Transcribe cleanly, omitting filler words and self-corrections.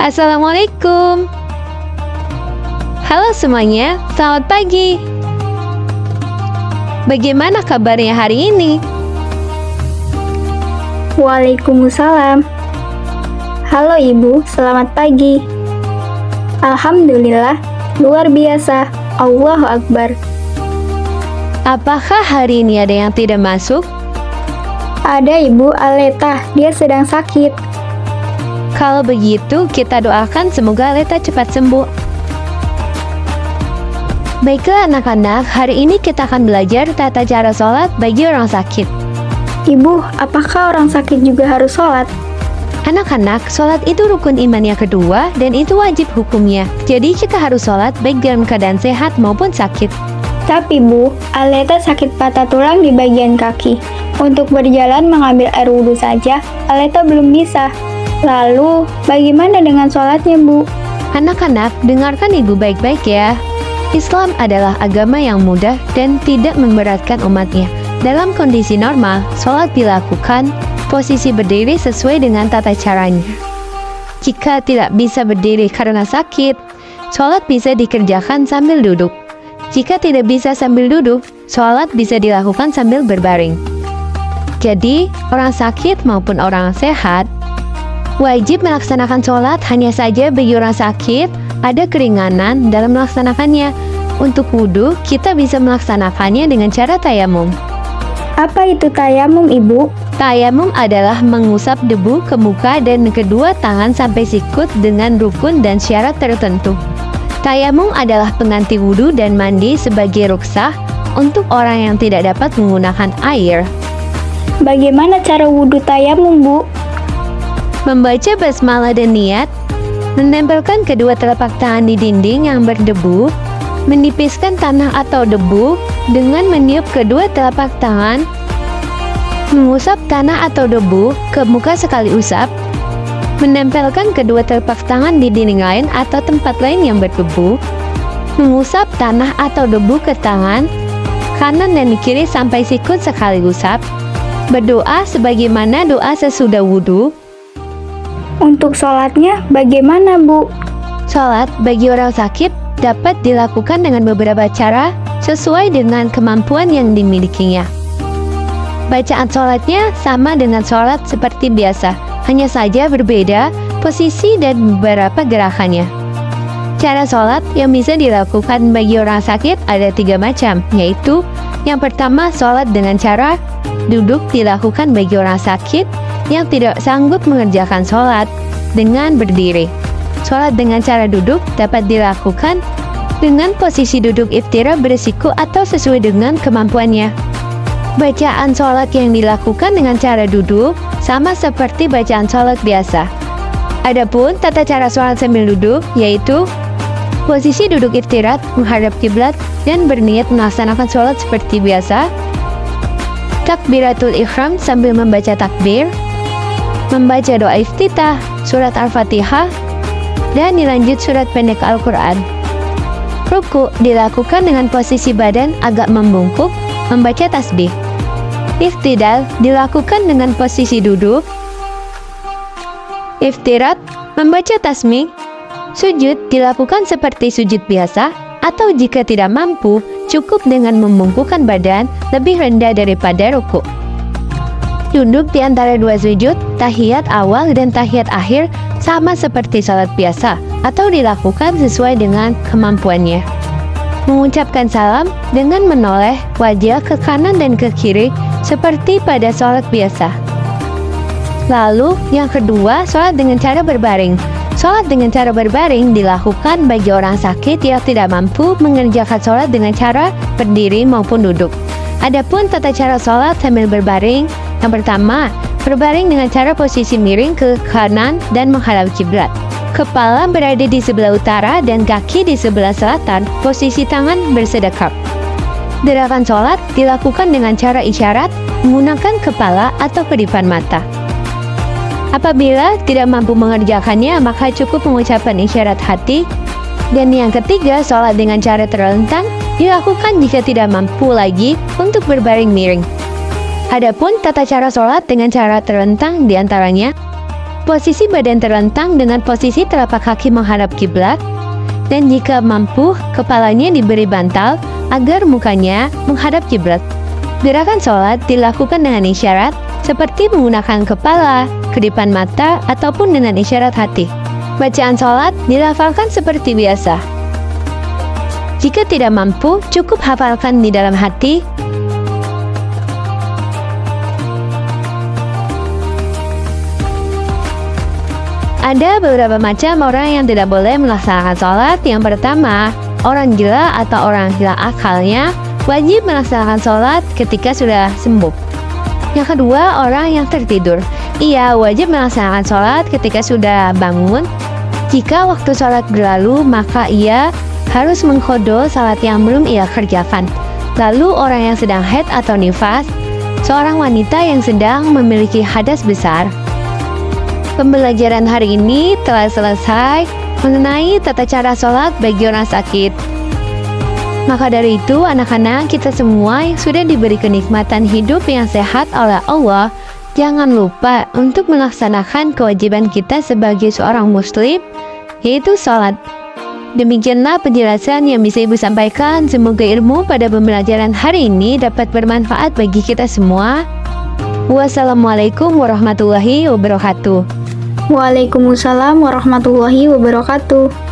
Assalamualaikum. Halo semuanya, selamat pagi. Bagaimana kabarnya hari ini? Waalaikumsalam. Halo Ibu, selamat pagi. Alhamdulillah, luar biasa. Allahu Akbar. Apakah hari ini ada yang tidak masuk? Ada Ibu Aleta, dia sedang sakit. Kalau begitu, kita doakan semoga Aleta cepat sembuh. Baiklah anak-anak, hari ini kita akan belajar tata cara sholat bagi orang sakit. Ibu, apakah orang sakit juga harus sholat? Anak-anak, sholat itu rukun iman yang kedua dan itu wajib hukumnya. Jadi kita harus sholat baik dalam keadaan sehat maupun sakit. Tapi Bu, Aleta sakit patah tulang di bagian kaki. Untuk berjalan mengambil air wudhu saja, Aleta belum bisa. Lalu, bagaimana dengan sholatnya, Bu? Anak-anak, dengarkan ibu baik-baik ya. Islam adalah agama yang mudah dan tidak memberatkan umatnya. Dalam kondisi normal, sholat dilakukan posisi berdiri sesuai dengan tata caranya. Jika tidak bisa berdiri karena sakit, sholat bisa dikerjakan sambil duduk. Jika tidak bisa sambil duduk, sholat bisa dilakukan sambil berbaring. Jadi, orang sakit maupun orang sehat wajib melaksanakan sholat, hanya saja bagi orang sakit ada keringanan dalam melaksanakannya. Untuk wudhu, kita bisa melaksanakannya dengan cara tayamum. Apa itu tayamum, Ibu? Tayamum adalah mengusap debu ke muka dan kedua tangan sampai sikut dengan rukun dan syarat tertentu. Tayamum adalah pengganti wudhu dan mandi sebagai ruksah untuk orang yang tidak dapat menggunakan air. Bagaimana cara wudhu tayamum, Bu? Membaca basmalah dan niat, menempelkan kedua telapak tangan di dinding yang berdebu, menipiskan tanah atau debu dengan meniup kedua telapak tangan, mengusap tanah atau debu ke muka sekali usap, menempelkan kedua telapak tangan di dinding lain atau tempat lain yang berdebu, mengusap tanah atau debu ke tangan, kanan dan kiri sampai sikut sekali usap, berdoa sebagaimana doa sesudah wudhu. Untuk sholatnya bagaimana, Bu? Sholat bagi orang sakit dapat dilakukan dengan beberapa cara sesuai dengan kemampuan yang dimilikinya. Bacaan sholatnya sama dengan sholat seperti biasa, hanya saja berbeda posisi dan beberapa gerakannya. Cara sholat yang bisa dilakukan bagi orang sakit ada 3 macam, yaitu yang pertama, sholat dengan cara duduk dilakukan bagi orang sakit yang tidak sanggup mengerjakan sholat dengan berdiri. Sholat dengan cara duduk dapat dilakukan dengan posisi duduk iftirah bersiku atau sesuai dengan kemampuannya. Bacaan sholat yang dilakukan dengan cara duduk sama seperti bacaan sholat biasa. Adapun tata cara sholat sambil duduk yaitu posisi duduk iftirat menghadap kiblat dan berniat melaksanakan sholat seperti biasa. Takbiratul ihram sambil membaca takbir, membaca doa iftitah, surat Al-Fatihah, dan dilanjut surat pendek Al-Quran. Ruku dilakukan dengan posisi badan agak membungkuk, membaca tasbih. Iftidal dilakukan dengan posisi duduk. Iftirat membaca tasmih. Sujud dilakukan seperti sujud biasa, atau jika tidak mampu, cukup dengan membungkukkan badan lebih rendah daripada ruku. Duduk di antara 2 sujud, tahiyat awal dan tahiyat akhir sama seperti salat biasa atau dilakukan sesuai dengan kemampuannya. Mengucapkan salam dengan menoleh wajah ke kanan dan ke kiri seperti pada salat biasa. Lalu yang kedua, salat dengan cara berbaring. Salat dengan cara berbaring dilakukan bagi orang sakit yang tidak mampu mengerjakan salat dengan cara berdiri maupun duduk. Adapun tata cara salat sambil berbaring, yang pertama, berbaring dengan cara posisi miring ke kanan dan menghadap kiblat. Kepala berada di sebelah utara dan kaki di sebelah selatan, posisi tangan bersedekap. Gerakan sholat dilakukan dengan cara isyarat menggunakan kepala atau kedipan mata. Apabila tidak mampu mengerjakannya, maka cukup mengucapkan isyarat hati. Dan yang ketiga, sholat dengan cara terlentang dilakukan jika tidak mampu lagi untuk berbaring miring. Adapun tata cara sholat dengan cara terlentang diantaranya Posisi badan terlentang dengan posisi telapak kaki menghadap kiblat, dan jika mampu, kepalanya diberi bantal agar mukanya menghadap kiblat. Gerakan sholat dilakukan dengan isyarat seperti menggunakan kepala, kedipan mata, ataupun dengan isyarat hati. Bacaan sholat dilafalkan seperti biasa. Jika tidak mampu, cukup hafalkan di dalam hati. Ada beberapa macam orang yang tidak boleh melaksanakan sholat. Yang pertama, orang gila atau orang hilang akalnya wajib melaksanakan sholat ketika sudah sembuh. Yang kedua, orang yang tertidur. Ia wajib melaksanakan sholat ketika sudah bangun. Jika waktu sholat berlalu, maka ia harus mengqadha sholat yang belum ia kerjakan. Lalu orang yang sedang haid atau nifas, seorang wanita yang sedang memiliki hadas besar. Pembelajaran hari ini telah selesai mengenai tata cara sholat bagi orang sakit. Maka dari itu, anak-anak kita semua yang sudah diberi kenikmatan hidup yang sehat oleh Allah, jangan lupa untuk melaksanakan kewajiban kita sebagai seorang muslim, yaitu sholat. Demikianlah penjelasan yang bisa Ibu sampaikan. Semoga ilmu pada pembelajaran hari ini dapat bermanfaat bagi kita semua. Wassalamualaikum warahmatullahi wabarakatuh. Waalaikumsalam warahmatullahi wabarakatuh.